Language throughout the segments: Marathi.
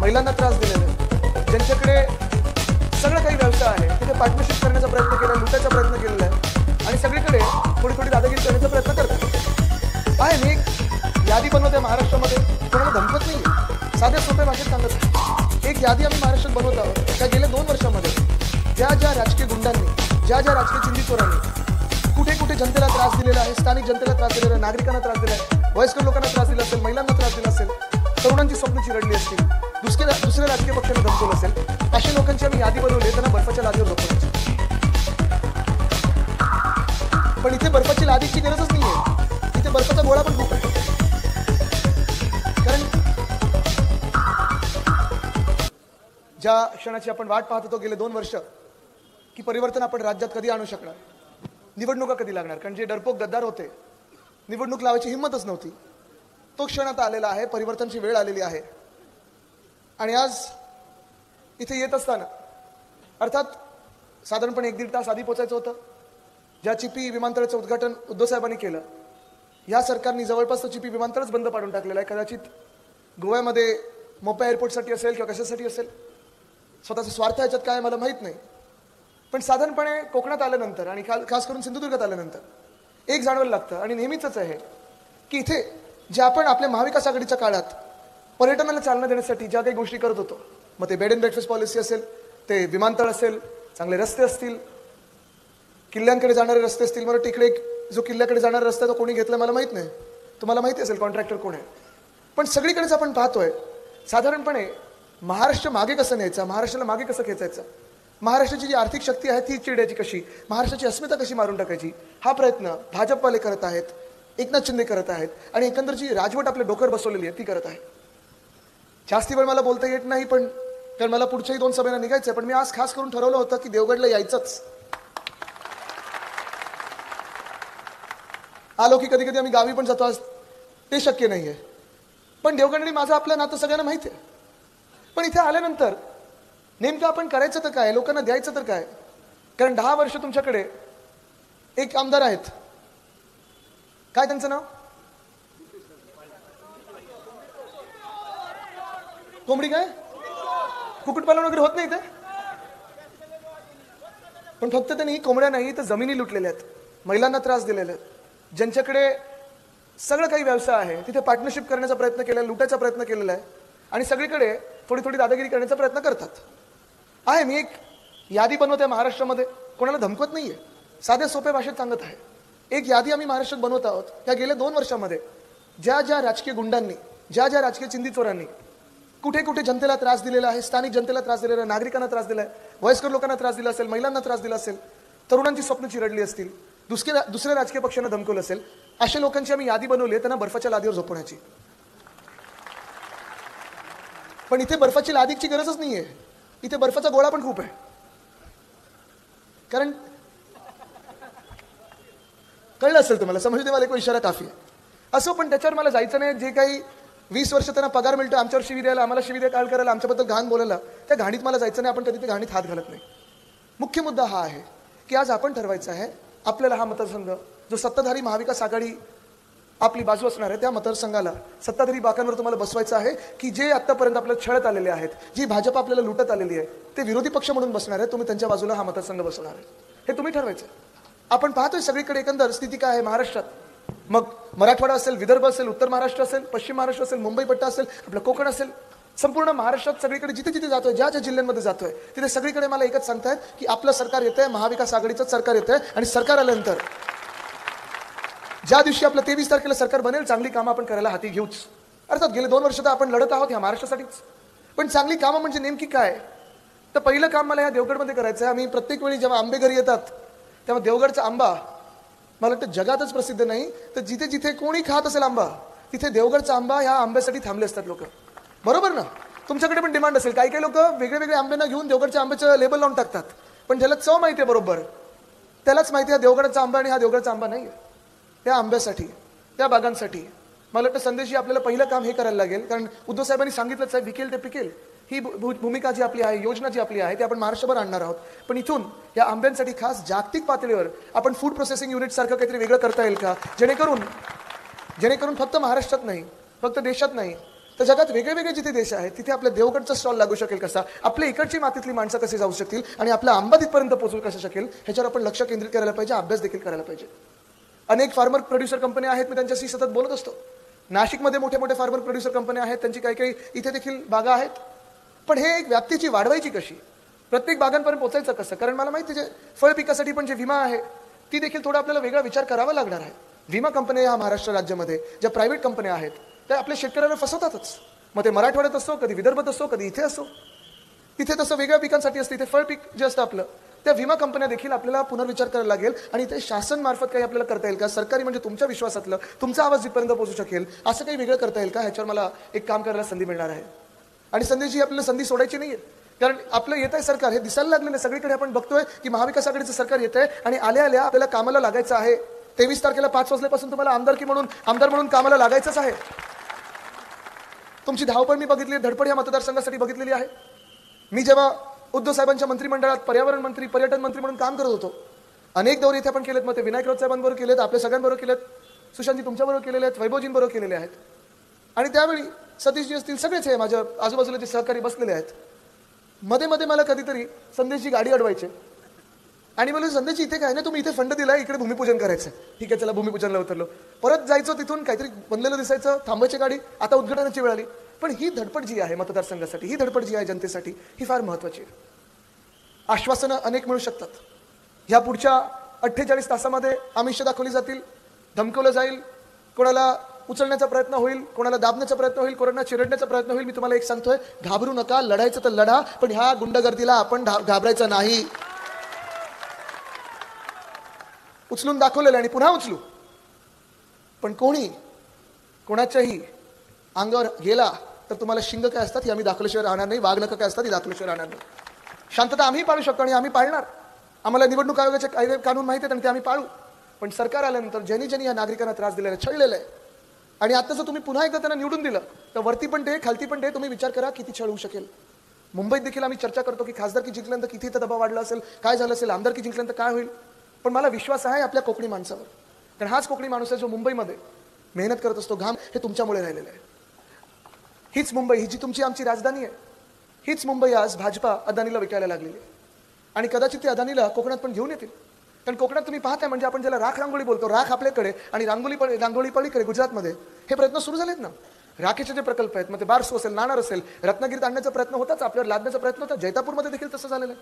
महिलांना त्रास दिलेला आहे, ज्यांच्याकडे सगळं काही व्यवसाय आहे तिथे पार्टनरशिप करण्याचा प्रयत्न केला, लुटायचा प्रयत्न केलेला आहे आणि सगळीकडे थोडी थोडी दादागिरी करण्याचा प्रयत्न करतात आहे. मी एक यादी बनवते महाराष्ट्रामध्ये, कोणाला धमकत नाही, साध्या सोप्या भाषेत सांगत एक यादी आम्ही महाराष्ट्रात बनवत आहोत. त्या गेल्या 2 वर्षामध्ये ज्या ज्या राजकीय गुंडांनी, ज्या ज्या राजकीय चिंधीचोरांनी कुठे कुठे जनतेला त्रास दिलेला आहे, स्थानिक जनतेला त्रास दिलेला आहे, नागरिकांना त्रास दिला आहे, वयस्कर लोकांना त्रास दिला असेल, महिलांना त्रास दिला असेल, तरुणांची स्वप्न चिरडली असतील, दुसऱ्या राजकीय पक्षाने धमकवलं असेल, अशा लोकांची आम्ही यादी बनवली, त्यांना बर्फाच्या लादीवर झोपवायची. पण इथे बर्फाची लादीची गरजच नाहीये, इथे बर्फाचा गोळा पण खूप आहे. कारण ज्या क्षणाची आपण वाट पाहत होतो गेले 2 वर्ष की परिवर्तन आपण राज्यात कधी आणू शकणार, निवडणुका कधी लागणार, कारण जे डरपोक गद्दार होते निवडणूक लावायची हिंमतच नव्हती, तो क्षण आता आलेला आहे, परिवर्तनाची वेळ आलेली आहे. आणि आज इथे येत असताना अर्थात साधारणपणे 1-1.5 तास आधी पोहोचायचं होतं. ज्या चिपी विमानतळाचं उद्घाटन उद्धव साहेबांनी केलं, या सरकारने जवळपास चिपी विमानतळच बंद पाडून टाकलेलं आहे. कदाचित गोव्यामध्ये मोपा एअरपोर्टसाठी असेल किंवा कशासाठी असेल, स्वतःचा स्वार्थ याच्यात काय मला माहीत नाही. पण साधारणपणे कोकणात आल्यानंतर आणि खास करून सिंधुदुर्गात आल्यानंतर एक जाणवायला लागतं आणि नेहमीच आहे की इथे जे आपण आपल्या महाविकास आघाडीच्या काळात पर्यटनाला चालना देण्यासाठी ज्या काही गोष्टी करत होतो, मग ते बेड अँड ब्रेकफास्ट पॉलिसी असेल, ते विमानतळ असेल, चांगले रस्ते असतील, किल्ल्यांकडे जाणारे रस्ते असतील. मला तिकडे जो किल्ल्याकडे जाणारा रस्ता तो कोणी घेतला मला माहीत नाही, तुम्हाला माहिती असेल कॉन्ट्रॅक्टर कोण आहे. पण सगळीकडेच आपण पाहतोय साधारणपणे महाराष्ट्र मागे कसं न्यायचा, महाराष्ट्राला मागे कसं खेचायचं, महाराष्ट्राची जी आर्थिक शक्ती आहे ती चिरडायची कशी, महाराष्ट्राची अस्मिता कशी मारून टाकायची, हा प्रयत्न भाजपवाले करत आहेत, एकनाथ शिंदे करत आहेत आणि एकंदर जी राजवट आपल्या डोक्यावर बसवलेली आहे ती करत आहे. जास्ती वेळ मला बोलता येत नाही, पण कारण मला पुढच्याही 2 सभेला निघायचं आहे. पण मी आज खास करून ठरवलं होतं की देवगडला यायचंच. आलो की कधी कधी आम्ही गावी पण जातो, आज ते शक्य नाही आहे. पण देवगडने माझं आपलं नातं सगळ्यांना माहिती आहे. पण इथे आल्यानंतर नेमकं आपण करायचं तर काय, लोकांना द्यायचं तर काय. कारण 10 वर्ष तुमच्याकडे एक आमदार आहेत, काय त्यांचं नाव, कोंबडी काय कुक्कुटपालन वगैरे होत नाही ते, पण फक्त त्यांनी कोंबड्या नाही तर जमिनी लुटलेल्या आहेत, महिलांना त्रास दिलेले आहेत, ज्यांच्याकडे सगळं काही व्यवसाय आहे तिथे पार्टनरशिप करण्याचा प्रयत्न केला, लुटायचा प्रयत्न केलेला आहे आणि सगळीकडे थोडी थोडी दादागिरी करण्याचा प्रयत्न करतात आहे. मी एक यादी बनवते महाराष्ट्रामध्ये, कोणाला धमकत नाहीये, साध्या सोप्या भाषेत सांगत आहे. एक यादी आम्ही महाराष्ट्रात बनवत आहोत. या गेल्या 2 वर्षामध्ये ज्या ज्या राजकीय गुंडांनी, ज्या ज्या राजकीय चिंधीचोरांनी कुठे कुठे जनतेला त्रास दिलेला आहे, स्थानिक जनतेला त्रास दिलेला आहे, नागरिकांना त्रास दिला आहे, वयस्कर लोकांना त्रास दिला असेल, महिलांना त्रास दिला असेल, तरुणांची स्वप्न चिरडली असतील, दुसऱ्या राजकीय पक्षाने धमकवलं असेल, अशा लोकांची आम्ही यादी बनवली आहे, त्यांना बर्फाच्या लादीवर झोपवण्याची. पण इथे बर्फाची लादीची गरजच नाहीये, इथे बर्फाचा गोळा पण खूप आहे. कारण कळलं असेल तुम्हाला, समजते मला एक इशारा काफी आहे असो. पण त्याच्यावर मला जायचं नाही. जे काही 20 वर्ष त्यांना पगार मिळतो आमच्यावर शिवी द्यायला, आम्हाला शिवी द्या काळ करायला, आमच्याबद्दल घाण बोलायला, त्या घाणीत मला जायचं नाही. आपण कधी ते घाणीत हात घालत नाही. मुख्य मुद्दा हा आहे की आज आपण ठरवायचं आहे आपल्याला हा मतदारसंघ जो सत्ताधारी महाविकास आघाडी आपली बाजू असणार आहे त्या मतदारसंघाला सत्ताधारी बाकांवर तुम्हाला बसवायचं आहे की जे आतापर्यंत आपल्याला छळत आलेले आहेत, जी भाजप आपल्याला लुटत आलेली आहे, ते विरोधी पक्ष म्हणून बसणार आहे. तुम्ही त्यांच्या बाजूला हा मतदारसंघ बसवणार आहे, हे तुम्ही ठरवायचं. आपण पाहतोय सगळीकडे एकंदर स्थिती काय आहे महाराष्ट्रात. मग मराठवाडा असेल, विदर्भ असेल, उत्तर महाराष्ट्र असेल, पश्चिम महाराष्ट्र असेल, मुंबई पट्टा असेल, आपलं कोकण असेल, संपूर्ण महाराष्ट्रात सगळीकडे जिथे जिथे जातोय, ज्या ज्या जिल्ह्यांमध्ये जातोय तिथे सगळीकडे मला एकच सांगतायत की आपलं सरकार येतंय, महाविकास आघाडीचं सरकार येतंय. आणि सरकार आल्यानंतर ज्या दिवशी आपलं 23 तारखेला सरकार बनेल, चांगली कामं आपण करायला हाती घेऊच. अर्थात गेले 2 वर्ष तर आपण लढत आहोत ह्या महाराष्ट्रासाठीच. पण चांगली कामं म्हणजे नेमकी काय, तर पहिलं काम मला ह्या देवगडमध्ये करायचं आहे. आम्ही प्रत्येक वेळी जेव्हा आंबे घरी येतात तेव्हा देवगडचा आंबा मला वाटतं जगातच प्रसिद्ध नाही, तर जिथे जिथे कोणी खात असेल आंबा तिथे देवगडचा आंबा ह्या आंब्यासाठी थांबले असतात लोक. बरोबर ना, तुमच्याकडे पण डिमांड असेल. काही काही लोक वेगळे वेगळे आंब्यांना घेऊन देवगडच्या आंब्याचं लेबल लावून टाकतात, पण ज्याला चव माहिती आहे बरोबर त्यालाच माहिती आहे देवगडचा आंबा आणि हा देवगडचा आंबा नाही आहे. त्या आंब्यासाठी, त्या बागांसाठी मला वाटतं संदेशी आपल्याला पहिलं काम हे करायला लागेल. कारण उद्धव साहेबांनी सांगितलंच आहे, विकेल ते पिकेल ही भूमिका जी आपली आहे, योजना जी आपली आहे ती आपण महाराष्ट्रभर आणणार आहोत. पण इथून या आंब्यांसाठी खास जागतिक पातळीवर आपण फूड प्रोसेसिंग युनिट सारखं काहीतरी वेगळं करता येईल का, जेणेकरून फक्त महाराष्ट्रात नाही, फक्त देशात नाही, तर जगात वेगळे वेगळे जिथे देश आहेत तिथे आपल्या देवगडचा स्टॉल लागू शकेल कसा, आपल्या इकडची मातीतली माणसं कशी जाऊ शकतील आणि आपला आंबा तिथपर्यंत पोहोचू कसं शकेल, ह्याच्यावर आपण लक्ष केंद्रित करायला पाहिजे, अभ्यास देखील करायला पाहिजे. अनेक फार्मर प्रोड्युसर कंपन्या आहेत, मी त्यांच्याशी सतत बोलत असतो. नाशिकमध्ये मोठे मोठे फार्मर प्रोड्युसर कंपन्या आहेत, त्यांची काही काही इथे देखील बागा आहेत. पण हे एक व्याप्तीची वाढवायची कशी, प्रत्येक बागांपर्यंत पोहोचायचं कसं? कारण मला माहिती आहे फळ पिकासाठी पण जे विमा आहे ती देखील थोडा आपल्याला वेगळा विचार करावा लागणार आहे. विमा कंपन्या या महाराष्ट्र राज्यामध्ये ज्या प्रायव्हेट कंपन्या आहेत त्या आपल्या शेतकऱ्याला फसवतातच. मग ते मराठवाड्यात असो, कधी विदर्भात असो, कधी इथे असो. तिथे तसं वेगळ्या पिकांसाठी असतं, इथे फळ पीक जे असतं आपलं, त्या विमा कंपन्या देखील आपल्याला पुनर्विचार करायला लागेल. आणि ते शासन मार्फत काही आपल्याला करता येईल का, सरकारी म्हणजे तुमच्या विश्वासातलं तुमचा आवाज जिथपर्यंत पोहोचू शकेल असं काही वेगळं करता येईल का, ह्याच्यावर मला एक काम करायला संधी मिळणार आहे. आणि संधीची आपल्याला संधी सोडायची नाहीये, कारण आपलं येत आहे सरकार, हे दिसायला लागलेलं सगळीकडे. आपण बघतोय की महाविकास आघाडीचं सरकार येत आहे आणि आल्या आल्या आपल्याला कामाला लागायचं आहे. 23 तारखेला 5 वाजल्यापासून तुम्हाला आमदार म्हणून कामाला लागायचंच आहे. तुमची धावपळ मी बघितली, धडपड या मतदारसंघासाठी बघितलेली आहे. मी जेव्हा उद्धव साहेबांच्या मंत्रिमंडळात पर्यावरण मंत्री, पर्यटन मंत्री म्हणून काम करत होतो, अनेक दौरे इथे आपण केलेत. मग ते विनायक राऊत साहेबांबरोबर केलेत, आपल्या सगळ्यांबरोबर केलेत, सुशांतजी तुमच्याबरोबर केलेले आहेत, वैभवजींबरोबर केलेले आहेत. आणि त्यावेळी सतीशजी असतील, सगळेच हे माझ्या आजूबाजूला जे सहकारी बसलेले आहेत. मध्ये मध्ये मला कधीतरी संदेशची गाडी अडवायचे आणि मला संदेशजी इथे काय नाही, तुम्ही इथे फंड दिलाय, इकडे भूमिपूजन करायचं. ठीक आहे, चला भूमिपूजनला उतरलो. परत जायचो, तिथून काहीतरी बनलेलं दिसायचं, थांबायची गाडी, आता उद्घाटनाची वेळ आली. पण ही धडपड जी आहे मतदारसंघासाठी, ही धडपड जी आहे जनतेसाठी, ही फार महत्वाची आहे. आश्वासनं अनेक मिळू शकतात. ह्या पुढच्या 48 तासामध्ये आमिष दाखवली जातील, धमकवलं जाईल, कोणाला उचलण्याचा प्रयत्न होईल, कोणाला दाबण्याचा प्रयत्न होईल, कोणाला चिरडण्याचा प्रयत्न होईल. मी तुम्हाला एक सांगतोय, घाबरू नका, लढायचं तर लढा, पण ह्या गुंडगर्दीला आपण घाबरायचं नाही. उचलून दाखवलेलं आणि पुन्हा उचलू, पण कोणाच्याही अंगावर गेला तर तुम्हाला शिंग काय असतात हे आम्ही दाखवल्याशिवाय राहणार नाही, वाघनखं काय असतात ही दाखवल्याशिवाय राहणार नाही. शांतता आम्ही पाळू शकतो आणि आम्ही पाळणार. आम्हाला निवडणूक आयोगाचे कायदे कानून माहिती आहेत आणि ते आम्ही पाळू. पण सरकार आल्यानंतर ज्यांनी या नागरिकांना त्रास दिलेला आहे, छळलेलं आहे, आणि आता जर तुम्ही पुन्हा एकदा त्यांना निवडून दिलं तर वरती पण ते खालती पण ते, तुम्ही विचार करा किती छळ होऊ शकेल. मुंबईत देखील आम्ही चर्चा करतो की खासदारकी जिंकल्यानंतर किती दबाव वाढला असेल, काय झालं असेल, आमदारकी जिंकल्यानंतर काय होईल. पण मला विश्वास आहे आपल्या कोकणी माणसावर, कारण हाच कोकणी माणूस आहे जो मुंबईमध्ये मेहनत करत असतो. घाम हे तुमच्यामुळे राहिलेलं आहे. हीच मुंबई, ही जी तुमची आमची राजधानी आहे, हीच मुंबई आज भाजपा अदानीला विकायला लागलेली आहे. आणि कदाचित ते अदानीला कोकणात पण घेऊन येतील. कारण कोकणात तुम्ही पाहताय, म्हणजे आपण ज्याला राख रांगोळी बोलतो, राख आपल्याकडे आणि रांगोळी पलीकडे गुजरातमध्ये हे प्रयत्न सुरू झालेत ना. राखेचे जे प्रकल्प आहेत, मग ते बारसू असेल, नाणार असेल, रत्नागिरीत आणण्याचा प्रयत्न होताच, आपल्यावर लादण्याचा प्रयत्न होता, जैतापूरमध्ये देखील तसं झालेलं आहे,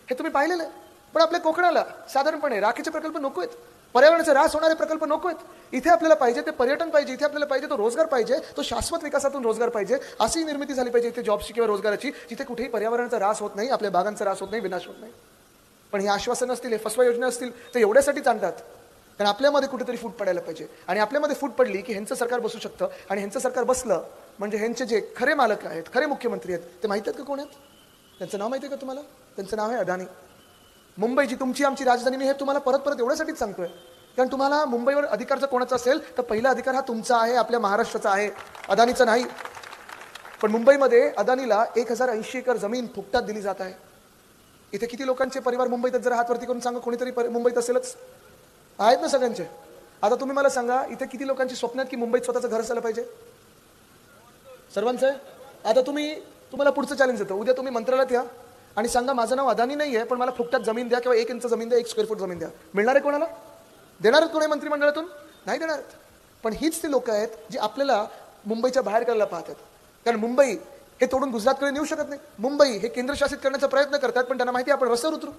हे तुम्ही पाहिलेलं आहे. पण आपल्या कोकणाला साधारणपणे राखेचे प्रकल्प नको आहेत, पर्यावरणाचा ऱ्हास होणारे प्रकल्प नको आहेत. इथे आपल्याला पाहिजे ते पर्यटन पाहिजे, इथे आपल्याला पाहिजे तो रोजगार पाहिजे, तो शाश्वत विकासातून रोजगार पाहिजे, अशी निर्मिती झाली पाहिजे इथे जॉब्सची किंवा रोजगाराची, जिथे कुठेही पर्यावरणाचा ऱ्हास होत नाही, आपल्या बागांचा ऱ्हास होत नाही, विनाश होत नाही. पण ही आश्वासन असतील, हे फसवा योजना असतील, ते एवढ्यासाठीच आणतात कारण आपल्यामध्ये कुठेतरी फूट पडायला पाहिजे. आणि आपल्यामध्ये फूट पडली की ह्यांचं सरकार बसू शकतं, आणि ह्यांचं सरकार बसलं म्हणजे ह्यांचे जे खरे मालक आहेत, खरे मुख्यमंत्री आहेत, ते माहिती आहेत का कोण आहेत? त्यांचं नाव माहिती आहे का तुम्हाला? त्यांचं नाव आहे अदानी. मुंबई जी तुमची आमची राजधानी, मी हे तुम्हाला परत एवढ्यासाठीच सांगतोय कारण तुम्हाला मुंबईवर अधिकार जर कोणाचा असेल तर पहिला अधिकार हा तुमचा आहे, आपल्या महाराष्ट्राचा आहे, अदानीचा नाही. पण मुंबईमध्ये अदानीला 1080 एकर जमीन फुकटात दिली जात आहे. इथे किती लोकांचे परिवार मुंबईत, जर हातवरती करून सांगा, कोणीतरी मुंबईत असेलच, आहेत ना सगळ्यांचे. आता तुम्ही मला सांगा, इथे किती लोकांची स्वप्न आहेत की मुंबईत स्वतःचं घर असायला पाहिजे? सर्वांचं आहे. आता तुम्हाला पुढचं चॅलेंज येतं, उद्या तुम्ही मंत्रालयात या आणि सांगा माझं नाव अदानी नाही आहे, पण मला फुकटात जमीन द्या किंवा 1 इंच जमीन द्या, 1 स्क्वेअर फूट जमीन द्या. मिळणार आहे कोणाला? देणार आहेत कोणी मंत्रिमंडळातून? नाही देणार आहेत. पण हीच ती लोक आहेत जी आपल्याला मुंबईच्या बाहेर करायला पाहतात. कारण मुंबई हे तोडून गुजरातकडे नेऊ शकत नाही. मुंबई हे केंद्रशासित करण्याचा प्रयत्न करतात, पण त्यांना माहिती आहे आपण रस्त्यावर उतरू.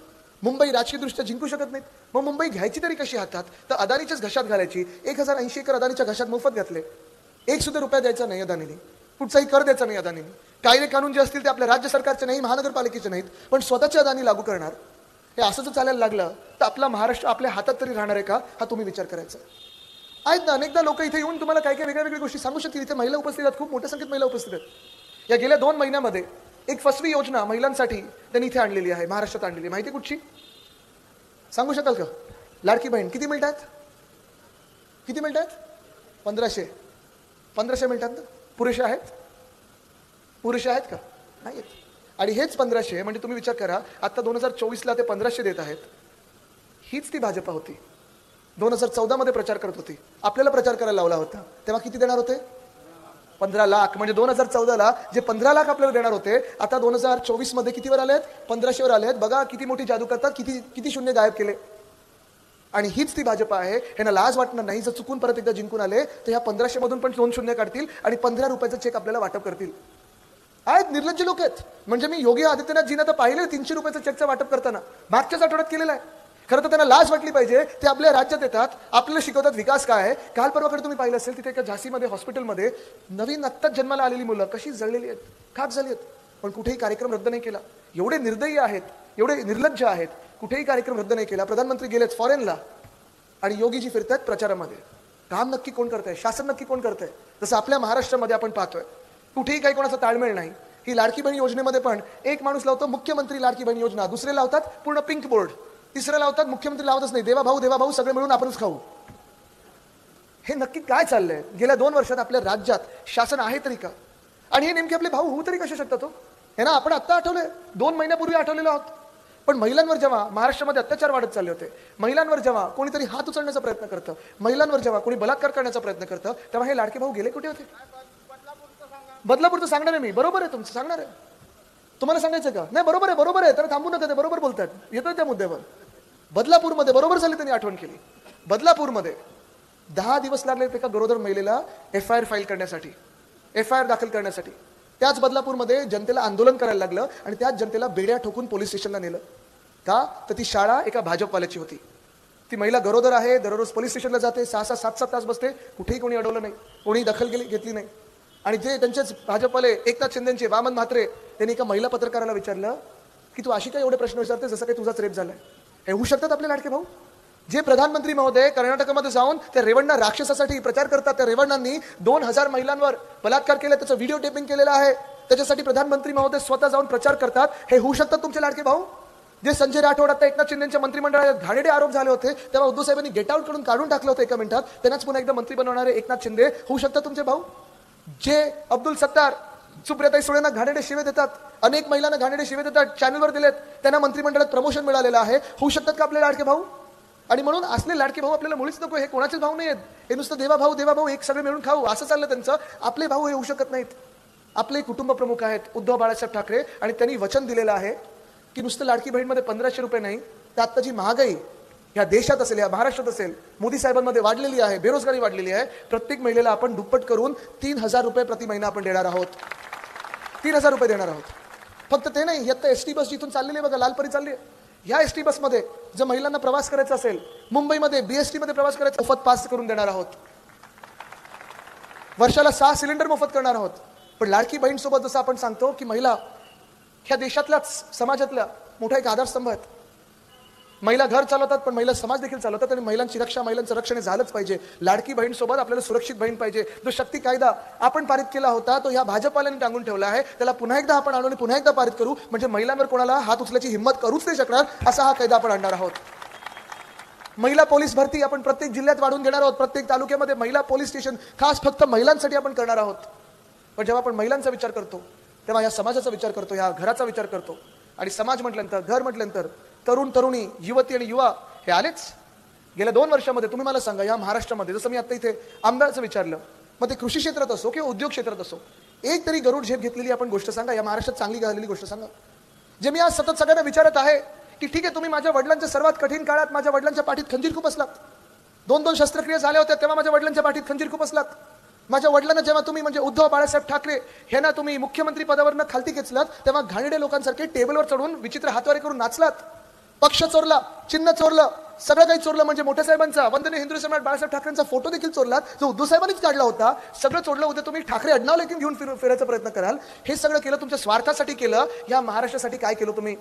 मुंबई राजकीयदृष्ट्या जिंकू शकत नाहीत. मग मुंबई घ्यायची तरी कशी हातात? तर अदानीच्याच घशात घालायची. 1080 एकर अदानीच्या घशात मोफत घातले. 1 सुद्धा रुपया द्यायचा नाही अदानीने, कुठचाही कर द्यायचा नाही अदानीने. कायदे कानून जे असतील ते आपल्या राज्य सरकारचे नाही, महानगरपालिकेचे नाहीत, पण स्वतःचे अदानी लागू करणार. हे असं जर चालायला लागलं तर आपला महाराष्ट्र आपल्या हातात तरी राहणार आहे का, हा तुम्ही विचार करायचा. आहेत ना अनेकदा लोक इथे येऊन तुम्हाला काय काय वेगळ्या गोष्टी सांगू शकतील. इथे महिला उपस्थित आहेत, खूप मोठ्या संख्येत महिला उपस्थित आहेत. या गेल्या 2 महिन्यामध्ये एक फसवी योजना महिलांसाठी त्यांनी इथे आणलेली आहे, महाराष्ट्रात आणलेली. माहिती कुठची सांगू शकाल का? लाडकी बहीण किती मिळतात? किती मिळतात? 1500 मिळतात ना. पुरेसे आहेत? पुरेसे आहेत का? नाही आहेत. आणि हेच 1500 म्हणजे तुम्ही विचार करा, आता 2024ला ते 1500 देत आहेत. हीच ती भाजपा होती. 2014 मध्ये प्रचार करत होती, आपल्याला प्रचार करायला लावला होता, तेव्हा किती देणार होते? 15 लाख म्हणजे 2014ला जे 15 लाख आपल्याला देणार होते, आता 2024 मध्ये कितीवर आलेत? 1500वर आलेत. बघा किती मोठी जादू करतात, किती किती शून्य गायब केले. आणि हीच ती भाजपा आहे. ह्यांना लाज वाटणार नाही, जर चुकून परत एकदा जिंकून आले तर ह्या 1500 मधून पण 2 शून्य काढतील आणि 15 रुपयाचा चेक आपल्याला वाटप करतील. आहेत निर्लज्ज लोक आहेत. म्हणजे मी योगी आदित्यनाथजींना तर पाहिले 300 रुपयाचं चेकचं वाटप करताना मागच्याच आठवड्यात केलेलं आहे. खरं तर त्यांना लाज वाटली पाहिजे. ते आपल्या राज्यात येतात, आपल्याला शिकवतात विकास काय आहे. काल परवाकडे तुम्ही पाहिलं असेल, तिथे एका झाशीमध्ये हॉस्पिटलमध्ये नवीन आत्ताच जन्माला आलेली मुलं कशी जळलेली आहेत, खाक झाली आहेत, पण कुठेही कार्यक्रम रद्द नाही केला. एवढे निर्दयी आहेत, एवढे निर्लज्ज आहेत, कुठेही कार्यक्रम रद्द नाही केला. प्रधानमंत्री गेलेत फॉरेनला आणि योगीजी फिरतात प्रचारामध्ये. काम नक्की कोण करतंय? शासन नक्की कोण करतंय? जसं आपल्या महाराष्ट्रामध्ये आपण पाहतोय, कुठेही काही कोणाचा ताळमेळ नाही. ही लाडकी बहीण योजनेमध्ये पण एक माणूस लावतो मुख्यमंत्री लाडकी बहीण योजना, दुसरे लावतात पूर्ण पिंक बोर्ड, तिसरं लावतात मुख्यमंत्री लावतच नाही, देवा भाऊ सगळे मिळून आपणच खाऊ. हे नक्की काय चाललंय? गेल्या 2 वर्षात आपल्या राज्यात शासन आहे तरी का? आणि हे नेमके आपले भाऊ होऊ तरी कशा शकतात हो? हे ना आपण आत्ता आठवलंय, 2 महिन्यापूर्वी आठवलेलो आहोत. पण महिलांवर जेव्हा महाराष्ट्रामध्ये अत्याचार वाढत चालले होते, महिलांवर जेव्हा कोणीतरी हात उचलण्याचा प्रयत्न करतं, महिलांवर जेव्हा कोणी बलात्कार करण्याचा प्रयत्न करतं, तेव्हा हे लाडके भाऊ गेले कुठे होते? बदलापूरचं सांगणार आहे मी. बरोबर आहे तुमचं, सांगणार आहे. तुम्हाला सांगायचं का? नाही बरोबर आहे तर थांबू नका, ते बरोबर बोलतात, येतोय त्या मुद्द्यावर. बदलापूरमध्ये बरोबर झाली, त्यांनी आठवण केली. बदलापूरमध्ये 10 दिवस लागले एका गरोदर महिलेला FIR फाईल करण्यासाठी, FIR दाखल करण्यासाठी. त्याच बदलापूरमध्ये जनतेला आंदोलन करायला लागलं आणि त्याच जनतेला बेड्या ठोकून पोलीस स्टेशनला नेलं. का? तर ती शाळा एका भाजपवाल्याची होती. ती महिला गरोदर आहे, दररोज पोलीस स्टेशनला जाते, 6-6, 7-7 तास बसते, कुठेही कोणी अडवलं नाही, कोणी दखल घेतली नाही. आणि जे त्यांचेच भाजपवाले एकनाथ शिंदेचे वामन म्हात्रे, त्यांनी एका महिला पत्रकाराला विचारलं की तू अशी काय एवढे प्रश्न विचारते जसं काही तुझाच रेप झालाय? हे होऊ शकतात आपले लाडके भाऊ? जे प्रधानमंत्री महोदय कर्नाटकमध्ये जाऊन त्या रेवण्णा राक्षसासाठी प्रचार करतात, त्या रेवण्णांनी 2000 महिलांवर बलात्कार केला, त्याचं व्हिडिओ टेपिंग केलेलं आहे, त्याच्यासाठी प्रधानमंत्री महोदय स्वतः जाऊन प्रचार करतात. हे होऊ शकतात तुमचे लाडके भाऊ? जे संजय राठोड आता एकनाथ शिंदेच्या मंत्रिमंडळात घाणेरडे आरोप झाले होते, तेव्हा उद्धव साहेबांनी गेट आउट करून काढून टाकलं होतं एका मिनिटात, त्यांनाच पुन्हा एकदा मंत्री बनवणारे एकनाथ शिंदे होऊ शकतात तुमचे भाऊ? जे अब्दुल सत्तार सुप्रियाताई सुळेंना घाणेरडे शिवे देतात, अनेक महिलांना घाणेरडे शिवे देतात, चॅनलवर दिलेत, त्यांना मंत्रिमंडळात प्रमोशन मिळालेलं आहे, होऊ शकतात का आपले लाडके भाऊ? आणि म्हणून असले लाडके भाऊ आपल्याला मुळीच नको. हे कोणाचेच भाऊ नाही आहेत, हे नुसतं देवा भाऊ एक सगळे मिळून खाऊ असं चाललं त्यांचं. आपले भाऊ हे होऊ शकत नाहीत. आपले कुटुंब प्रमुख आहेत उद्धव बाळासाहेब ठाकरे, आणि त्यांनी वचन दिलेलं आहे की नुसतं लाडकी बहीणमध्ये 1500 रुपये नाही, तर आत्ता जी महागाई ह्या देशात असेल, या महाराष्ट्रात असेल, मोदी साहेबांमध्ये वाढलेली आहे, बेरोजगारी वाढलेली आहे, प्रत्येक महिलेला आपण दुप्पट करून 3000 रुपये प्रति महिना आपण देणार आहोत. 3000 रुपये देणार आहोत. फक्त ते नाही, आता ST बस जिथून चाललेली आहे बघा, लालपरी चालली आहे, या ST बसमध्ये जर महिलांना प्रवास करायचा असेल, मुंबईमध्ये BST मध्ये प्रवास करायचा, मोफत पास करून देणार आहोत. वर्षाला 6 सिलेंडर मोफत करणार आहोत. पण लाडकी बहीण सोबत जसं आपण सांगतो की महिला ह्या देशातल्याच समाजातल्या मोठा एक आधारस्तंभ आहेत. महिला घर चालवतात, पण महिला समाज देखील चालवतात, आणि महिलांची रक्षा, महिलांचं रक्षण झालंच पाहिजे. लाडकी बहीण सोबत आपल्याला सुरक्षित बहीण पाहिजे. जो शक्ती कायदा आपण पारित केला होता, तो ह्या भाजपाल्यांनी टांगून ठेवला आहे, त्याला पुन्हा एकदा आपण आणून पुन्हा एकदा पारित करू, म्हणजे महिलांवर कोणाला हात उचलायची हिंमत करूच नाही शकणार, असा हा कायदा आपण आणणार आहोत. महिला पोलीस भरती आपण प्रत्येक जिल्ह्यात वाढवून घेणार आहोत. प्रत्येक तालुक्यामध्ये महिला पोलीस स्टेशन खास फक्त महिलांसाठी आपण करणार आहोत. पण जेव्हा आपण महिलांचा विचार करतो, तेव्हा या समाजाचा विचार करतो, या घराचा विचार करतो. आणि समाज म्हटल्यानंतर, घर म्हटल्यानंतर तरुण तरुणी, युवती आणि युवा हे आलेच. गेल्या 2 वर्षामध्ये तुम्ही मला सांगा, या महाराष्ट्रामध्ये जसं मी आता इथे आमदारचं विचारलं, मग ते कृषी क्षेत्रात असो किंवा उद्योग क्षेत्रात असो, एक तरी गरुड झेप घेतलेली आपण गोष्ट सांगा, या महाराष्ट्रात चांगली झालेली गोष्ट सांगा. जे मी आज सतत सगळ्यांना विचारत आहे की ठीक आहे, तुम्ही माझ्या वडिलांच्या सर्वात कठीण काळात माझ्या वडिलांच्या पाठीत खंजीर खूप असलात, 2-2 शस्त्रक्रिया झाल्या होत्या, तेव्हा माझ्या वडिलांच्या पाठीत खंजीर खूप असलात. माझ्या वडिलांना जेव्हा तुम्ही म्हणजे उद्धव बाळासाहेब ठाकरे हे ना तुम्ही मुख्यमंत्री पदावरनं खालती खेचलात, तेव्हा घाणेरडे लोकांसारखे टेबलवर चढून विचित्र हातवारे करून नाचलात. पक्ष चोरला, चिन्ह चोरलं, सगळं काही चोरलं. म्हणजे मोठ्या साहेबांचा, वंदनीय हिंदू सम्राट बाळासाहेब ठाकरेंचा फोटो देखील चोरलात, जो उद्धव साहेबांनीच काढला होता. सगळं चोरलं. उद्या तुम्ही ठाकरे अडनाव लेखीन घेऊन फिरायचा प्रयत्न कराल. हे सगळं केलं तुमच्या स्वार्थासाठी केलं. या महाराष्ट्रासाठी काय केलं तुम्ही?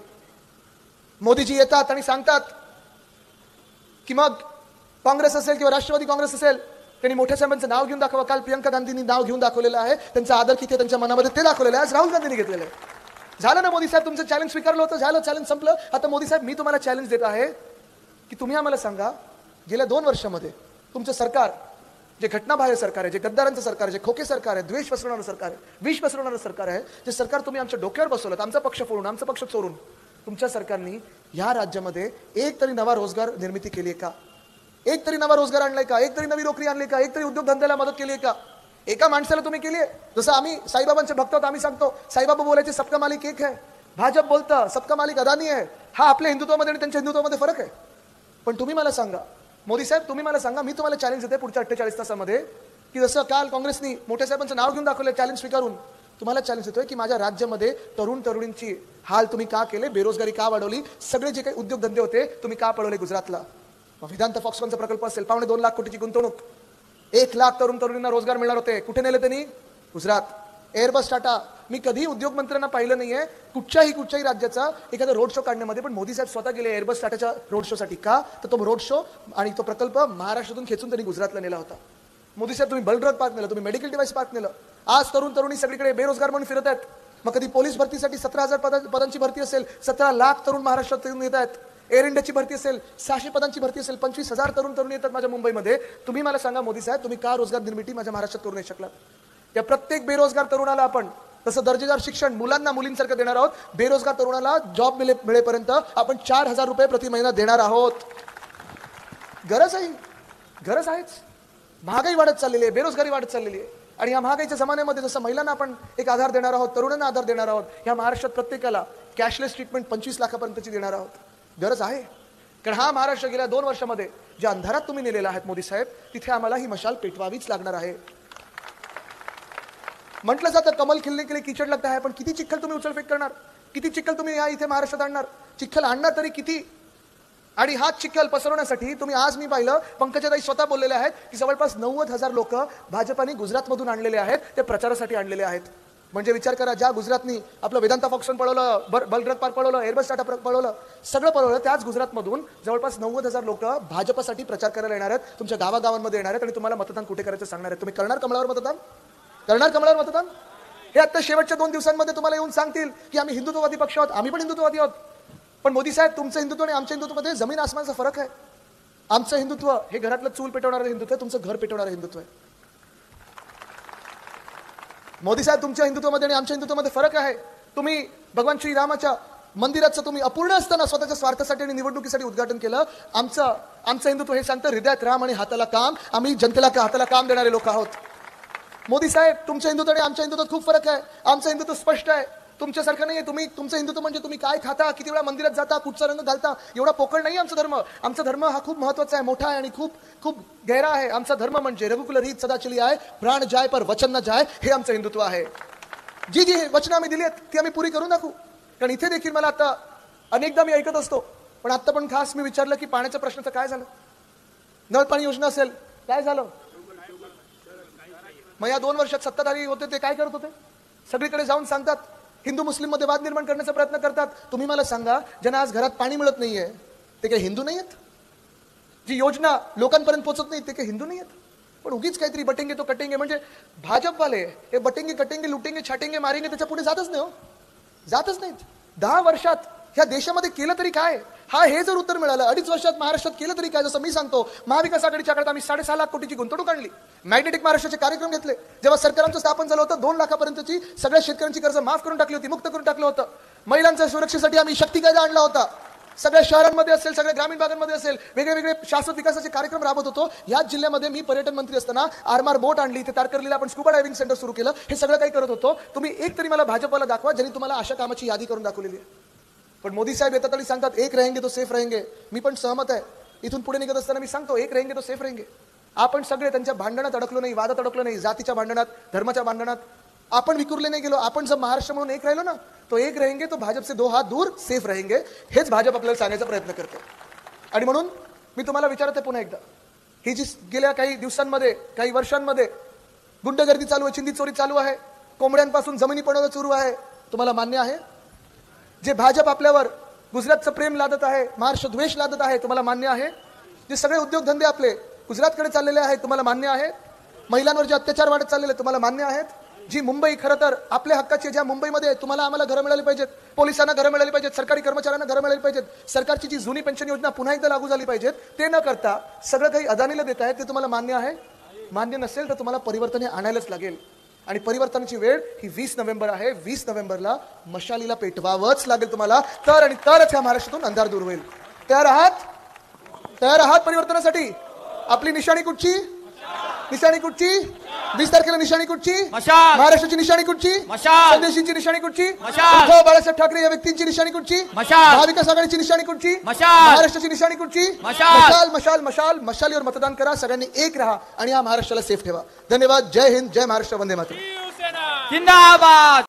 मोदीजी येतात आणि सांगतात की मग काँग्रेस असेल किंवा राष्ट्रवादी काँग्रेस असेल, त्यांनी मोठ्या साहेबांचं नाव घेऊन दाखवा. काल प्रियंका गांधींनी नाव घेऊन दाखवलेलं आहे, त्यांचा आदर किती त्यांच्या मनामध्ये ते दाखवलेलं आहे. आज राहुल गांधींनी घेतलेलं आहे. झालं ना मोदी साहेब, तुमचं चॅलेंज स्वीकारलं होतं, झालं, चॅलेंज संपलं. आता मोदी साहेब, मी तुम्हाला चॅलेंज देत आहे की तुम्ही आम्हाला सांगा, गेल्या 2 वर्षामध्ये तुमचं सरकार, जे घटनाबाह्य सरकार आहे, जे गद्दारांचं सरकार आहे, जे खोके सरकार आहे, द्वेष पसरवणारं सरकार आहे, विष पसरवणारं सरकार आहे, जे सरकार तुम्ही आमच्या डोक्यावर बसवलं, आमचा पक्ष फोडून, आमचा पक्ष चोरून, तुमच्या सरकारने ह्या राज्यामध्ये एक तरी नवा रोजगार निर्मिती केली आहे का? एक तरी नवा रोजगार आणलाय का? एक तरी नवी नोकरी आणली का? एक तरी उद्योगधंद्याला मदत केली आहे का? एका माणसाला तुम्ही केली आहे. जसं आम्ही साईबाबांचे भक्त आहोत, आम्ही सांगतो साईबाबा बोलायचे सबका मालिक एक है. भाजप बोलतं सबका मालिक अदानी आहे. हा आपल्या हिंदुत्वामध्ये आणि त्यांच्या हिंदुत्वामध्ये फरक आहे. पण तुम्ही मला सांगा मोदी साहेब, तुम्ही मला सांगा, मी तुम्हाला चॅलेंज देते पुढच्या 48 तासामध्ये, की जसं काल काँग्रेसनी मोठे साहेबांचं नाव घेऊन दाखवलं चॅलेंज स्वीकारून, तुम्हाला चॅलेंज देतोय की माझ्या राज्यामध्ये तरुण तरुणींची हाल तुम्ही का केले, बेरोजगारी का वाढवली, सगळे जे काही उद्योगधंदे होते तुम्ही का पळवले गुजरातला. वेदांत फॉक्सकॉनचा प्रकल्प असेल, 2.25 लाख कोटीची गुंतवणूक, 1 लाख तरुण तरुणींना रोजगार मिळणार होते, कुठे नेले त्यांनी? गुजरात. एअरबस टाटा, मी कधी उद्योग मंत्र्यांना पाहिलं नाहीये कुठच्याही राज्याचा एखादा रोड शो काढण्यामध्ये, पण मोदी साहेब स्वतः गेले एअरबस टाटाच्या रोड शो साठी. का तर तो रोड शो आणि तो प्रकल्प महाराष्ट्रातून खेचून त्यांनी गुजरातला नेला होता. मोदी साहेब तुम्ही बलड्रग पार्क नेलं, तुम्ही मेडिकल डिव्हाइस पार्क नेलं. आज तरुण तरुणी सगळीकडे बेरोजगार म्हणून फिरत आहेत. मग कधी पोलीस भरतीसाठी 17,000 पदांची भरती असेल, 17 लाख तरुण महाराष्ट्रात येत आहेत. एअर इंडियाची भरती असेल, 600 पदांची भरती असेल, 25,000 तरुण तरुणी येतात माझ्या मुंबईमध्ये. तुम्ही मला सांगा मोदी साहेब, तुम्ही का रोजगार निर्मिती माझ्या महाराष्ट्रात करू नाही शकला? त्या प्रत्येक बेरोजगार तरुणाला आपण तसं दर्जेदार शिक्षण मुलांना मुलींसारखं देणार आहोत. बेरोजगार तरुणाला जॉब मिळेपर्यंत आपण 4,000 रुपये प्रति महिना देणार आहोत. गरज आहेच. महागाई वाढत चाललेली आहे, बेरोजगारी वाढत चाललेली आहे. आणि या महागाईच्या जमान्यामध्ये जसं महिलांना आपण एक आधार देणार आहोत, तरुणांना आधार देणार आहोत, या महाराष्ट्रात प्रत्येकाला कॅशलेस ट्रीटमेंट 25 लाखापर्यंतची देणार आहोत. गरज आहे. कारण हा महाराष्ट्र गेल्या 2 वर्षामध्ये ज्या अंधारात तुम्ही नेलेला आहात मोदी साहेब, तिथे आम्हाला ही मशाल पेटवावीच लागणार आहे. म्हटलं जातं कमल खिलने के लिए कीचड़ लगता है, पण किती चिखल तुम्ही उचलफेक करणार? किती चिखल तुम्ही या इथे महाराष्ट्रात आणणार? चिखल आणणार तरी किती? आणि हाच चिखल पसरवण्यासाठी तुम्ही, आज मी पाहिलं पंकजाताई स्वतः बोललेले आहेत की जवळपास 90,000 लोक भाजपाने गुजरातमधून आणलेले आहेत, ते प्रचारासाठी आणलेले आहेत. म्हणजे विचार करा, ज्या गुजरातनी आपलं वेदांता फॉक्सकॉन पळवलं, बलड्रग पार्क पळवलं, एअरबस टाटा पळवलं, सगळं पळवलं, त्याच गुजरातमधून जवळपास 90,000 लोक भाजपासाठी प्रचार करायला येणार आहेत, तुमच्या गावागावांमध्ये येणार आहेत आणि तुम्हाला मतदान कुठे करायचं सांगणार आहेत. तुम्ही करणार कमळावर मतदान? करणार कमळावर मतदान? हे आता शेवटच्या 2 दिवसांमध्ये तुम्हाला येऊन सांगतील की आम्ही हिंदुत्ववादी पक्ष आहोत. आम्ही पण हिंदुत्ववादी आहोत. पण मोदी साहेब, तुमचं हिंदुत्व आणि आमच्या हिंदुत्वामध्ये जमीन आसमानचा फरक आहे. आमचं हिंदुत्व हे घरातलं चूल पेटवणारं हिंदुत्व आहे, तुमचं घर पेटवणारं हिंदुत्व आहे. मोदी साहेब, तुमच्या हिंदुत्वामध्ये आणि आमच्या हिंदुत्वामध्ये फरक आहे. तुम्ही भगवान श्रीरामाच्या मंदिराचं तुम्ही अपूर्ण असताना स्वतःच्या स्वार्थासाठी आणि निवडणुकीसाठी उद्घाटन केलं. आमचं हिंदुत्व हे सांगतं हृदयात राम आणि हाताला काम. आम्ही जनतेला हाताला काम देणारे लोक आहोत. मोदी साहेब, तुमच्या हिंदुत्व आणि आमच्या हिंदुत्वात खूप फरक आहे. आमचं हिंदुत्व स्पष्ट आहे, तुमच्यासारखं नाही आहे. तुमचं हिंदुत्व म्हणजे तुम्ही काय खाता, किती वेळा मंदिरात जाता, कुठचा रंग घालता, एवढा पोकळ नाही आमचा धर्म. आमचा धर्म हा खूप महत्वाचा आहे, मोठा आहे आणि खूप खूप गहरा आहे. आमचा धर्म म्हणजे रघुकुल रीत सदा चली आहे, प्राण जाय पर वचन न जाय, हे आमचं हिंदुत्व आहे. जी जी वचनं आम्ही दिली आहेत ती आम्ही पुरी करून दाखवू. कारण इथे देखील मला आता अनेकदा मी ऐकत असतो, पण आता पण खास मी विचारलं की पाण्याच्या प्रश्नाचं काय झालं? नळ पाणी योजना असेल, काय झालं? मग या 2 वर्षात सत्ताधारी होते ते काय करत होते? सगळीकडे जाऊन सांगतात, हिंदू मुस्लिम मध्ये वाद निर्माण करण्याचा प्रयत्न करतात. तुम्ही मला सांगा, ज्यांना आज घरात पाणी मिळत नाहीये ते काही हिंदू नाही आहेत? जी योजना लोकांपर्यंत पोहोचत नाही ते काही हिंदू नाही आहेत? पण उगीच काहीतरी बटेंगे तो कटेंगे, म्हणजे भाजपवाले हे बटेंगे कटेंगे लुटेंगे छाटेंगे मारेंगे त्याच्या पुढे जातच नाही. जातच नाहीत. 10 वर्षात ह्या देशामध्ये केलं तरी काय? हे जर उत्तर मिळालं, 2.5 वर्षात महाराष्ट्रात केलं तरी काय? जसं मी सांगतो, महाविकास आघाडीच्या काळात आम्ही 6.5 लाख कोटीची गुंतवणूक आणली, मॅग्नेटिक महाराष्ट्राचे कार्यक्रम घेतले. जेव्हा सरकार आमचं स्थापन झालं होतं, 2 लाखापर्यंतची सगळ्या शेतकऱ्यांची कर्ज माफ करून टाकली होती, मुक्त करून टाकलं होतं. महिलांच्या सुरक्षेसाठी आम्ही शक्ती कायदा आणला होता. सगळ्या शहरांमध्ये असेल, सगळ्या ग्रामीण भागांमध्ये असेल, वेगळे शाश्वत विकासाचे कार्यक्रम राबवत होतो. याच जिल्ह्यामध्ये मी पर्यटन मंत्री असताना आरमार बोट आणली, इथे तारकर्लीला आपण स्कुबा डायव्हिंग सेंटर सुरू केलं. हे सगळं काही करत होतो. तुम्ही एक तरी मला भाजपला दाखवा ज्यांनी तुम्हाला अशा कामाची यादी करून दाखवलेली आहे. पण मोदी साहेब येतात आणि सांगतात एक रहेंगे तो सेफ रहेंगे. मी पण सहमत आहे. इथून पुढे निघत असताना मी सांगतो एक रहेंगे तो सेफ रहेंगे. आपण सगळे त्यांच्या भांडणात अडकलो नाही, वादात अडकलो नाही, जातीच्या भांडणात, धर्माच्या भांडणात आपण विखुरले नाही गेलो. आपण जर महाराष्ट्र म्हणून एक राहिलो ना, तो एक रहेंगे तो भाजप से 2 हात दूर सेफ रहेंगे. हेच भाजप आपल्याला सांगण्याचा प्रयत्न करते. आणि म्हणून मी तुम्हाला विचारते पुन्हा एकदा, ही जी गेल्या काही दिवसांमध्ये, काही वर्षांमध्ये गुंडगर्दी चालू आहे, चिंधी चोरी चालू आहे, कोंबड्यांपासून जमिनी पडवणं सुरू आहे, तुम्हाला मान्य आहे? जे भाजप आपल्यावर गुजरातचं प्रेम लादत आहे, महाराष्ट्र द्वेष लादत आहे, तुम्हाला मान्य आहे? जे सगळे उद्योगधंदे आपले गुजरातकडे चाललेले आहेत, तुम्हाला मान्य आहे? महिलांवर जे अत्याचार वाढत चाललेले तुम्हाला मान्य आहेत? जी मुंबई खरं तर आपल्या हक्काची, ज्या मुंबईमध्ये तुम्हाला आम्हाला घरं मिळाली पाहिजेत, पोलिसांना घरं मिळाली पाहिजेत, सरकारी कर्मचाऱ्यांना घरं मिळाली पाहिजेत, सरकारची जी जुनी पेन्शन योजना पुन्हा एकदा लागू झाली पाहिजेत, ते न करता सगळं काही अदानीला देत आहेत, ते तुम्हाला मान्य आहे? मान्य नसेल तर तुम्हाला परिवर्तन हे आणायलाच लागेल. आणि परिवर्तनाची वेळ ही 20 नोव्हेंबर आहे. 20 नोव्हेंबरला मशालीला पेटवावंच लागेल तुम्हाला. तर आणि तरच ह्या महाराष्ट्रातून अंधार दूर होईल. तयार आहात? तयार आहात परिवर्तनासाठी? आपली निशाणी कुठची? निशाणी कुठची? 20 तारखेला निशाणी कुठची? मशाल. महाराष्ट्राची निशाणी कुठची? मशाल. संदेशींची निशाणी कुठची? मशाल. उद्धव बाळासाहेब ठाकरे या व्यक्तींची निशाणी कुठची? मशाल. महाविकास आघाडीची निशाणी कुठची? मशाल. महाराष्ट्राची निशाणी कुठची? मशाल. मशाल मशाल मशाल मशालीवर मतदान करा. सगळ्यांनी एक राहा आणि या महाराष्ट्राला सेफ ठेवा. धन्यवाद. जय हिंद, जय महाराष्ट्र, वंदे मातरम. जिंदाबाद.